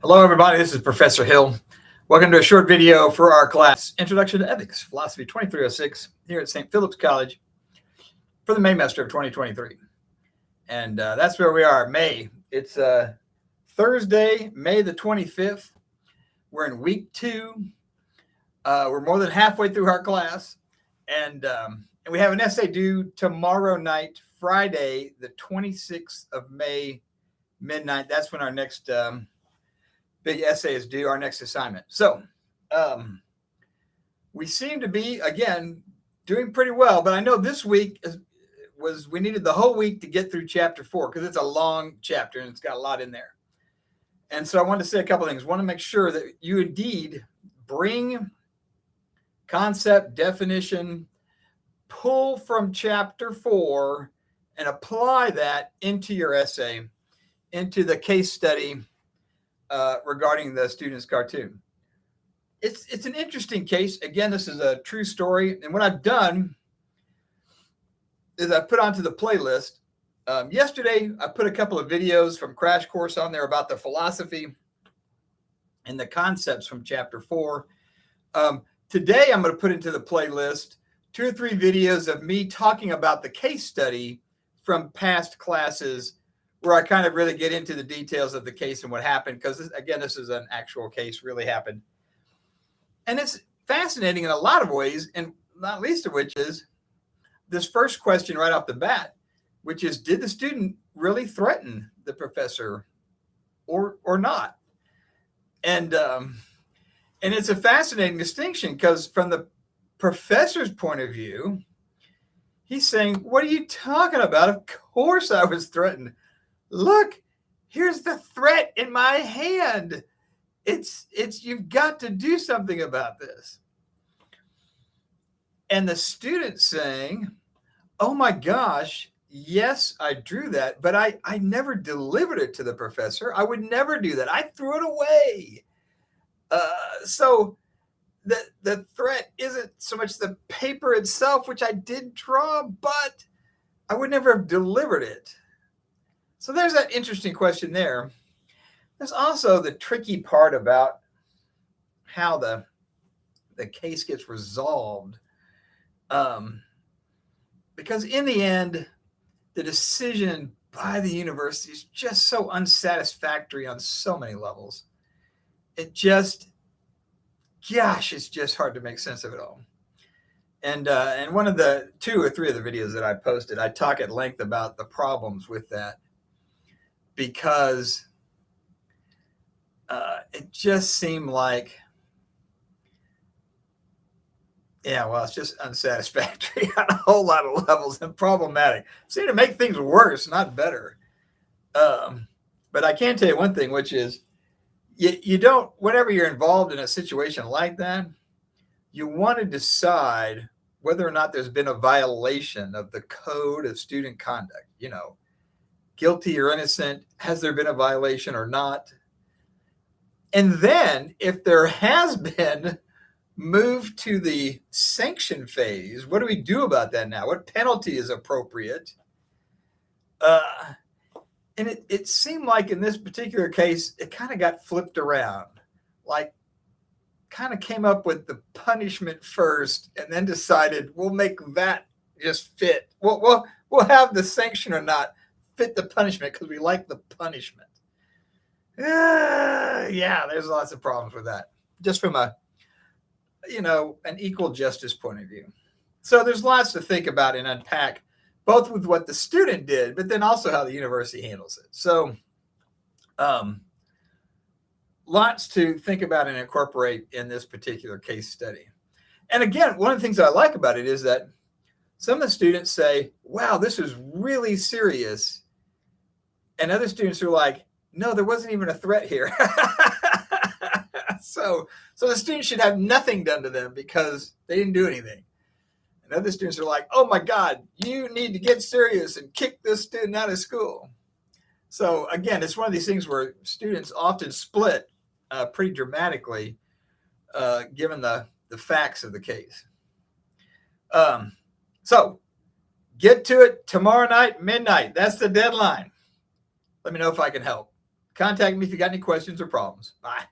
Hello, everybody. This is Professor Hill. Welcome to a short video for our class, Introduction to Ethics, Philosophy 2306, here at St. Philip's College for the Maymester of 2023. And that's where we are, May. It's Thursday, May the 25th. We're in week 2. We're more than halfway through our class. And we have an essay due tomorrow night, Friday, the 26th of May, midnight. That's when our next big essay is due, our next assignment. So we seem to be, again, doing pretty well. But I know this week we needed the whole week to get through chapter 4 because it's a long chapter and it's got a lot in there. And so I wanted to say a couple of things. I want to make sure that you indeed bring concept, definition, pull from chapter 4 and apply that into your essay, into the case study regarding the student's cartoon. It's an interesting case. Again, this is a true story. And what I've done is I put onto the playlist. Yesterday, I put a couple of videos from Crash Course on there about the philosophy and the concepts from chapter 4. Today, I'm going to put into the playlist 2 or 3 videos of me talking about the case study from past classes where I kind of really get into the details of the case and what happened. Because, again, this is an actual case, really happened. And it's fascinating in a lot of ways, and not least of which is this first question right off the bat, which is, did the student really threaten the professor or not? And it's a fascinating distinction because from the professor's point of view, he's saying, what are you talking about? Of course I was threatened. Look, here's the threat in my hand. It's you've got to do something about this. And the student saying, oh my gosh, yes, I drew that, but I never delivered it to the professor. I would never do that. I threw it away. So the threat isn't so much the paper itself, which I did draw, but I would never have delivered it. So there's that interesting question there. There's also the tricky part about how the case gets resolved. Because in the end, the decision by the university is just so unsatisfactory on so many levels. It's just hard to make sense of it all. And one of the 2 or 3 of the videos that I posted, I talk at length about the problems with that. Because it just seemed like, it's just unsatisfactory on a whole lot of levels and problematic. It seemed to make things worse, not better. But I can tell you one thing, which is you don't, whenever you're involved in a situation like that, you want to decide whether or not there's been a violation of the code of student conduct, guilty or innocent, has there been a violation or not? And then if there has been, move to the sanction phase. What do we do about that now? What penalty is appropriate? And it seemed like in this particular case, it kind of got flipped around, like kind of came up with the punishment first and then decided we'll make that just fit. We'll have the sanction or not fit the punishment because we like the punishment. There's lots of problems with that, just from an equal justice point of view. So there's lots to think about and unpack, both with what the student did, but then also how the university handles it. So lots to think about and incorporate in this particular case study. And again, one of the things that I like about it is that some of the students say, wow, this is really serious. And other students are like, no, there wasn't even a threat here. So the students should have nothing done to them because they didn't do anything. And other students are like, oh my God, you need to get serious and kick this student out of school. So again, it's one of these things where students often split pretty dramatically given the facts of the case. So get to it tomorrow night, midnight. That's the deadline. Let me know if I can help. Contact me if you got any questions or problems. Bye.